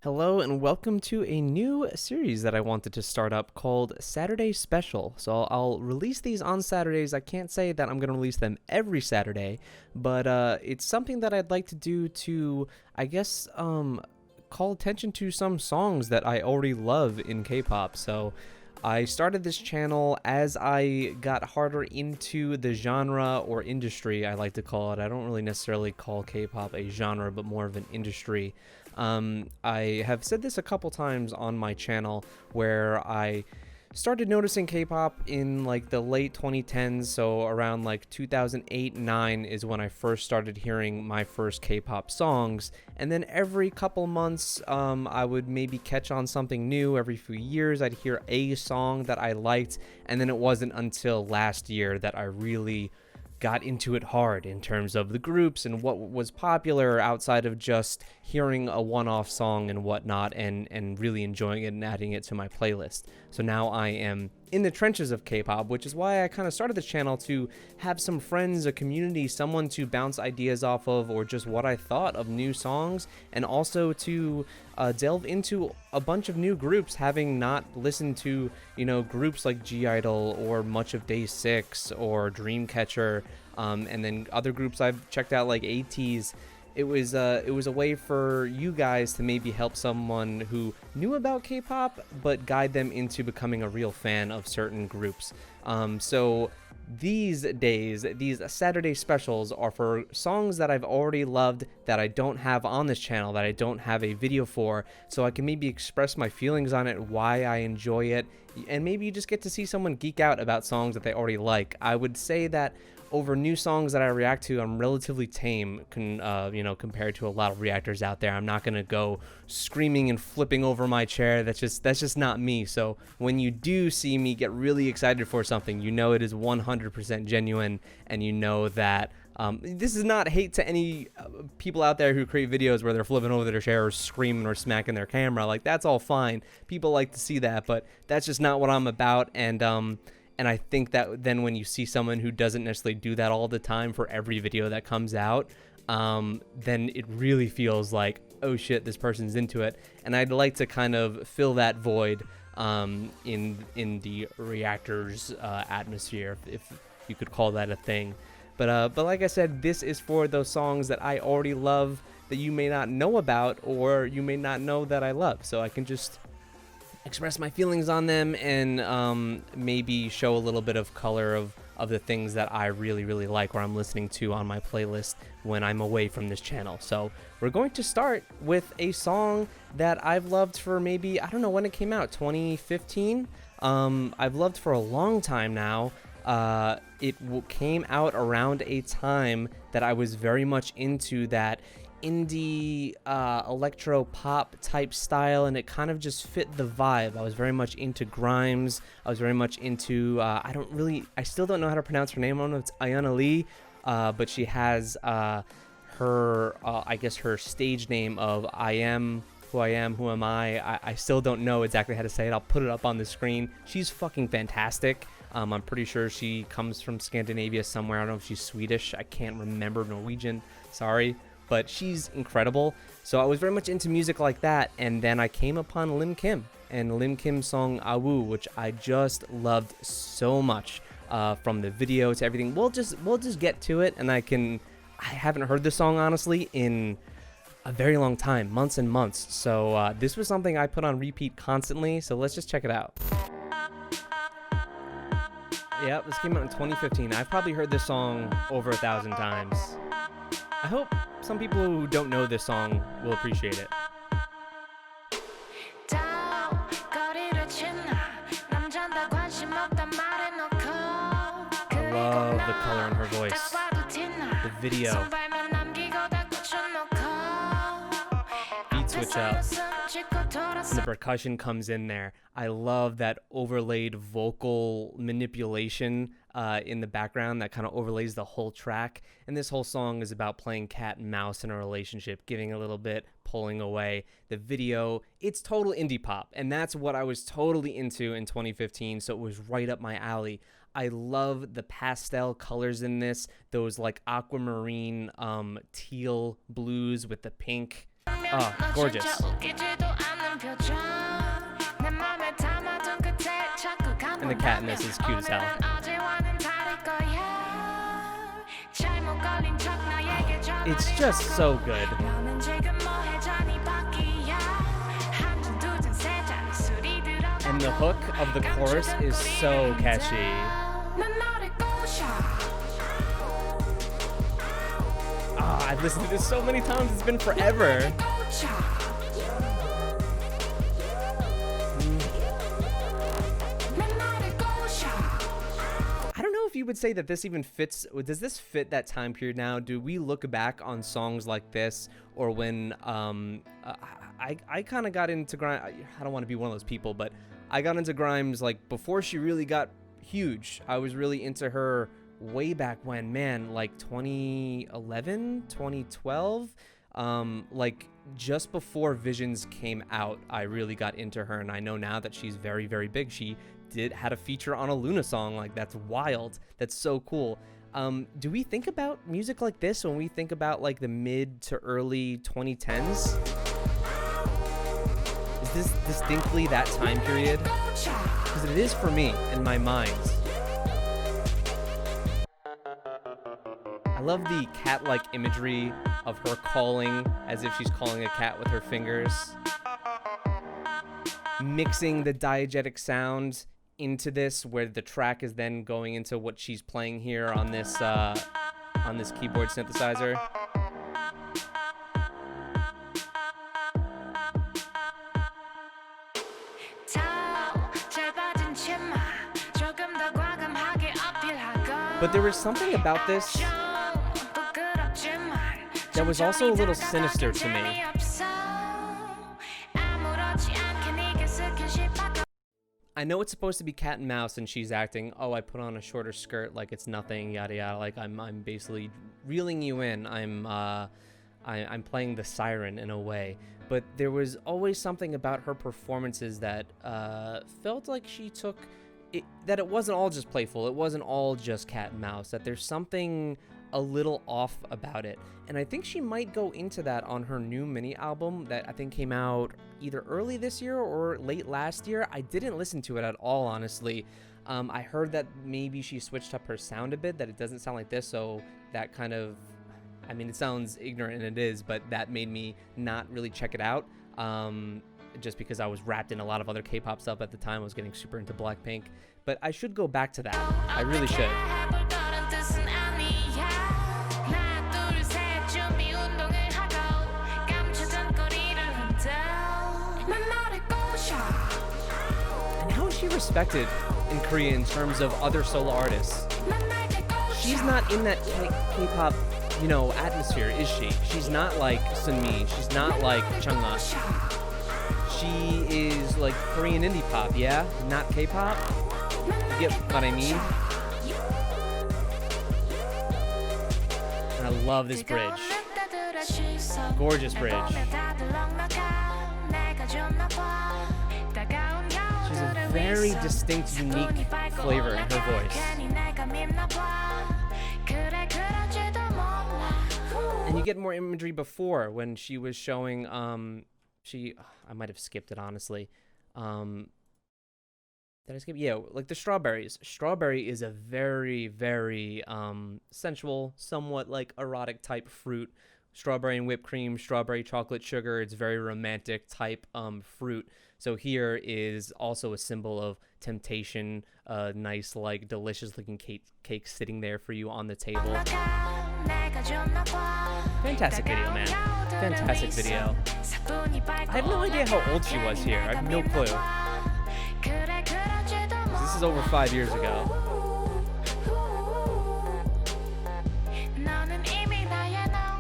Hello and welcome to a new series that I wanted to start up called Saturday Special. So I'll release these on Saturdays. I can't say that I'm going to release them every Saturday, but it's something that I'd like to do to, I guess, call attention to some songs that I already love in K-pop. So I started this channel as I got harder into the genre or industry, I like to call it. I don't really necessarily call K-pop a genre, but more of an industry. I have said this a couple times on my channel where I started noticing K-pop in like the late 2010s, so around like 2008-9 is when I first started hearing my first K-pop songs, and then every couple months I would maybe catch on something new. Every few years I'd hear a song that I liked, and then it wasn't until last year that I really got into it hard in terms of the groups and what was popular outside of just hearing a one-off song and whatnot, and really enjoying it and adding it to my playlist. So now I am in the trenches of K-pop, which is why I kind of started this channel, to have some friends, a community, someone to bounce ideas off of, or just what I thought of new songs, and also to delve into a bunch of new groups, having not listened to, groups like G-Idol or much of Day 6 or Dreamcatcher, and then other groups I've checked out like ATEEZ. It was a way for you guys to maybe help someone who knew about K-pop, but guide them into becoming a real fan of certain groups. So these days, these Saturday specials are for songs that I've already loved, that I don't have on this channel, that I don't have a video for, so I can maybe express my feelings on it, why I enjoy it, and maybe you just get to see someone geek out about songs that they already like. I would say that over new songs that I react to, I'm relatively tame, compared to a lot of reactors out there. I'm not gonna go screaming and flipping over my chair. That's just not me. So when you do see me get really excited for something, you know it is 100% genuine, and you know that this is not hate to any people out there who create videos where they're flipping over their chair or screaming or smacking their camera. Like, that's all fine. People like to see that, but that's just not what I'm about. And I think that then when you see someone who doesn't necessarily do that all the time for every video that comes out, then it really feels like, oh shit, this person's into it. And I'd like to kind of fill that void in the reactors atmosphere, if you could call that a thing. But like I said, this is for those songs that I already love that you may not know about, or you may not know that I love. So I can just express my feelings on them, and maybe show a little bit of color of the things that I really, really like, or I'm listening to on my playlist when I'm away from this channel. So we're going to start with a song that I've loved for maybe, I don't know when it came out, 2015? I've loved for a long time now. It came out around a time that I was very much into that indie electro pop type style, and it kind of just fit the vibe. I was very much into Grimes. I was very much into I still don't know how to pronounce her name. I don't know if it's Ayana Lee, but she has her I guess her stage name of I am who I am, who am I still don't know exactly how to say it. I'll put it up on the screen. She's fucking fantastic. I'm pretty sure she comes from Scandinavia somewhere. I don't know if she's Swedish. I can't remember. Norwegian, sorry. But she's incredible. So I was very much into music like that, and then I came upon Lim Kim and Lim Kim's song Awoo, which I just loved so much, from the video to everything. We'll just get to it, and I haven't heard this song honestly in a very long time, months and months. So this was something I put on repeat constantly. So let's just check it out. Yeah, this came out in 2015. I've probably heard this song over 1,000 times. I hope some people who don't know this song will appreciate it. I love the color in her voice. The video. Beat switch up. And the percussion comes in there. I love that overlaid vocal manipulation in the background that kind of overlays the whole track. And this whole song is about playing cat and mouse in a relationship, giving a little bit, pulling away. The video, it's total indie pop, and that's what I was totally into in 2015, so it was right up my alley. I love the pastel colors in this, those like aquamarine teal blues with the pink. Oh, gorgeous. And the cat in this is cute as hell. It's just so good. And the hook of the chorus is so catchy. I've listened to this so many times, it's been forever. I don't know if you would say that this even fits. Does this fit that time period now? Do we look back on songs like this, or when I kind of got into grime? I don't want to be one of those people, but I got into Grimes like before she really got huge. I was really into her way back when, man, like 2011, 2012, like just before Visions came out, I really got into her, and I know now that she's very, very big. She had a feature on a Luna song. Like, that's wild. That's so cool. Do we think about music like this when we think about like the mid to early 2010s? Is this distinctly that time period? Because it is for me in my mind. I love the cat-like imagery of her calling as if she's calling a cat with her fingers. Mixing the diegetic sound into this, where the track is then going into what she's playing here on this keyboard synthesizer. But there was something about this that was also a little sinister to me. I know it's supposed to be cat and mouse, and she's acting, oh, I put on a shorter skirt like it's nothing, yada yada. Like I'm basically reeling you in. I'm playing the siren in a way. But there was always something about her performances that felt like she took it, that it wasn't all just playful. It wasn't all just cat and mouse. That there's something a little off about it. And I think she might go into that on her new mini album that I think came out either early this year or late last year. I didn't listen to it at all, honestly. I heard that maybe she switched up her sound a bit, that it doesn't sound like this, so that kind of, I mean, it sounds ignorant, and it is, but that made me not really check it out, just because I was wrapped in a lot of other K-pop stuff at the time. I was getting super into Blackpink, but I should go back to that. I really should. And how is she respected in Korea in terms of other solo artists? She's not in that K-pop, you know, atmosphere, is she? She's not like Sunmi. She's not like Chungha. She is like Korean indie pop, yeah? Not K-pop? You get what I mean? And I love this bridge. Gorgeous bridge. She's a very distinct, unique flavor in her voice. And you get more imagery before when she was showing, I might have skipped it, honestly. Did I skip? Yeah, like the strawberries. Strawberry is a very, very sensual, somewhat like erotic type fruit. Strawberry and whipped cream, strawberry chocolate sugar. It's very romantic type fruit. So here is also a symbol of temptation, a nice, like, delicious looking cake sitting there for you on the table. Fantastic video, man. Fantastic video. I have no idea how old she was here. I have no clue. This is over 5 years ago.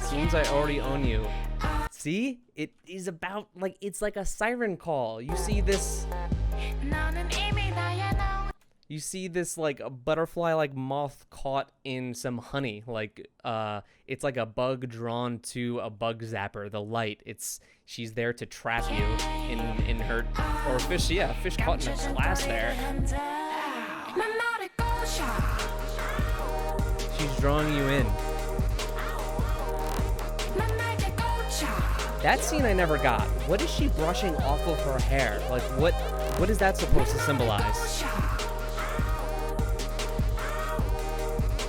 Seems I already own you. See? It is about, like, it's like a siren call. You see this... You see this, like, a butterfly, like, moth caught in some honey. Like, it's like a bug drawn to a bug zapper, the light. She's there to trap you in her... Or a fish, yeah, a fish caught in a glass there. She's drawing you in. That scene I never got. What is she brushing off of her hair? Like, what is that supposed to symbolize?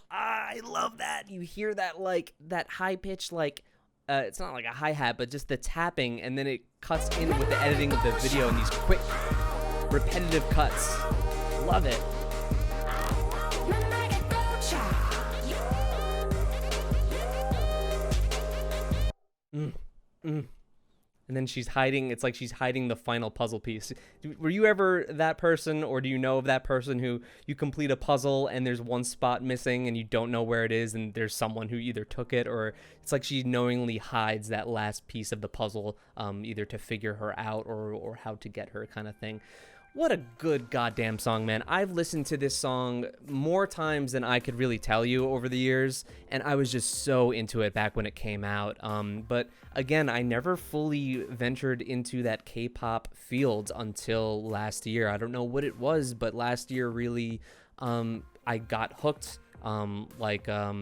I love that. You hear that, like, that high pitch, like, it's not like a hi-hat, but just the tapping, and then it cuts in with the editing of the video and these quick, repetitive cuts. Love it. And then she's hiding. It's like she's hiding the final puzzle piece. Were you ever that person, or do you know of that person who you complete a puzzle and there's one spot missing and you don't know where it is, and there's someone who either took it, or it's like she knowingly hides that last piece of the puzzle, either to figure her out or how to get her, kind of thing. What a good goddamn song, man. I've listened to this song more times than I could really tell you over the years, and I was just so into it back when it came out. But again, I never fully ventured into that K-pop field until last year. I don't know what it was, but last year really, I got hooked.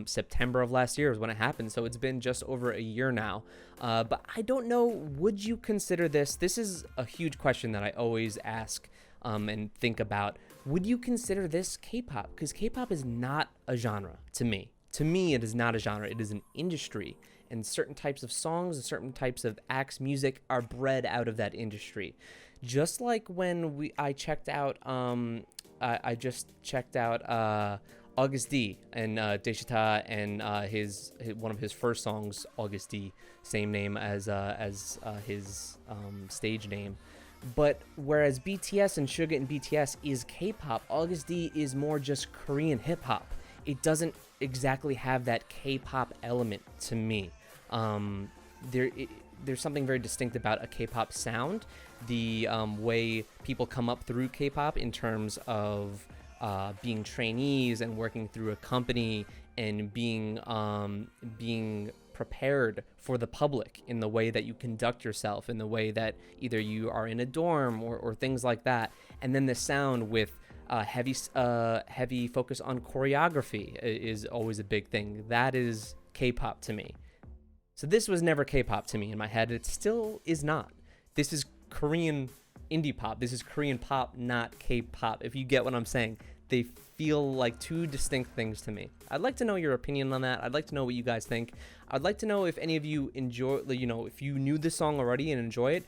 September of last year is when it happened, so it's been just over a year now. But I don't know, would you consider this is a huge question that I always ask and think about. Would you consider this K-pop? Because K-pop is not a genre to me. To me, it is not a genre. It is an industry, and certain types of songs and certain types of acts, music are bred out of that industry. Just like when I checked out, I just checked out August D and Deshita and his one of his first songs, August D, same name as his stage name. But whereas BTS and Suga and BTS is K-pop, August D is more just Korean hip-hop. It doesn't exactly have that K-pop element to me. There's something very distinct about a K-pop sound, the way people come up through K-pop in terms of being trainees and working through a company and being prepared for the public in the way that you conduct yourself, in the way that either you are in a dorm or things like that. And then the sound with heavy focus on choreography is always a big thing. That is K-pop to me. So this was never K-pop to me in my head. It still is not. This is Korean indie pop. This is Korean pop, not K-pop, if you get what I'm saying. They feel like two distinct things to me. I'd like to know your opinion on that. I'd like to know what you guys think. I'd like to know if any of you enjoy, if you knew this song already and enjoy it,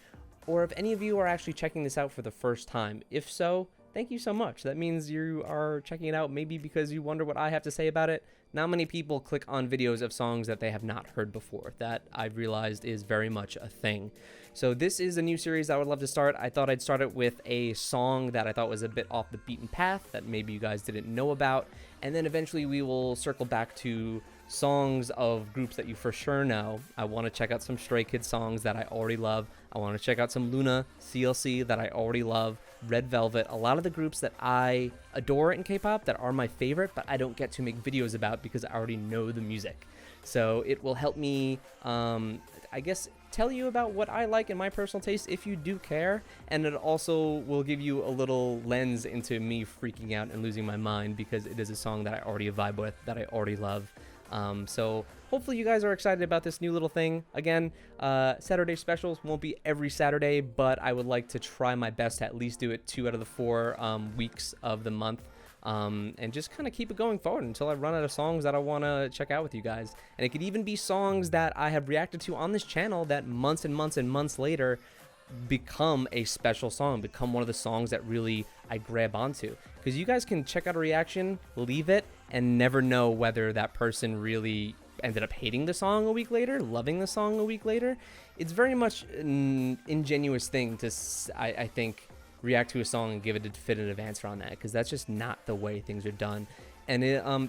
or if any of you are actually checking this out for the first time. If so, thank you so much. That means you are checking it out maybe because you wonder what I have to say about it. Not many people click on videos of songs that they have not heard before. That I've realized is very much a thing. So this is a new series I would love to start. I thought I'd start it with a song that I thought was a bit off the beaten path that maybe you guys didn't know about. And then eventually we will circle back to songs of groups that you for sure know. I want to check out some Stray Kids songs that I already love. I want to check out some Luna, CLC that I already love, Red Velvet, a lot of the groups that I adore in K-pop that are my favorite, but I don't get to make videos about because I already know the music. So it will help me, I guess, tell you about what I like in my personal taste if you do care, and it also will give you a little lens into me freaking out and losing my mind because it is a song that I already vibe with, that I already love. So hopefully you guys are excited about this new little thing. Again, Saturday specials won't be every Saturday, but I would like to try my best to at least do it 2 out of the 4 weeks of the month. And just kind of keep it going forward until I run out of songs that I want to check out with you guys. And it could even be songs that I have reacted to on this channel that months and months and months later become a special song, become one of the songs that really I grab onto. Because you guys can check out a reaction, leave it, and never know whether that person really ended up hating the song a week later, loving the song a week later. It's very much an ingenuous thing to, I think, react to a song and give a definitive answer on that, because that's just not the way things are done. And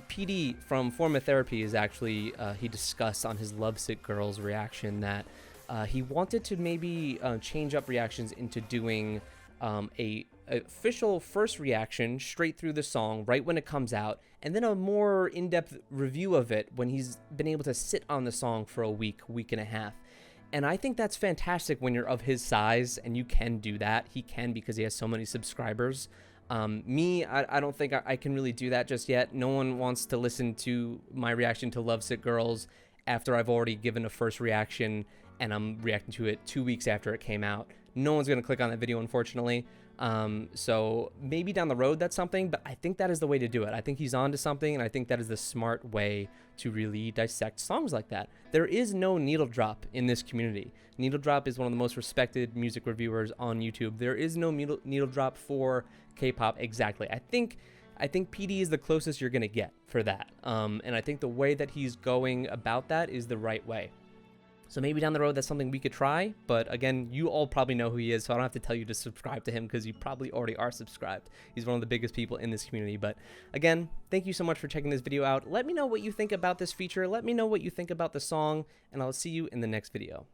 PD from Form of Therapy is actually, he discussed on his Lovesick Girls reaction that he wanted to maybe change up reactions into doing a official first reaction straight through the song right when it comes out, and then a more in-depth review of it when he's been able to sit on the song for a week and a half. And I think that's fantastic when you're of his size and you can do that. He can, because he has so many subscribers. I don't think I can really do that just yet. No one wants to listen to my reaction to Lovesick Girls after I've already given a first reaction and I'm reacting to it 2 weeks after it came out. No one's gonna click on that video, unfortunately. So maybe down the road that's something, but I think that is the way to do it. I think he's on to something, and I think that is the smart way to really dissect songs like that. There is no needle drop in this community. Needle drop is one of the most respected music reviewers on YouTube. There is no needle drop for K-pop exactly. I think PD is the closest you're gonna get for that. And I think the way that he's going about that is the right way. So maybe down the road, that's something we could try. But again, you all probably know who he is, so I don't have to tell you to subscribe to him because you probably already are subscribed. He's one of the biggest people in this community. But again, thank you so much for checking this video out. Let me know what you think about this feature. Let me know what you think about the song, and I'll see you in the next video.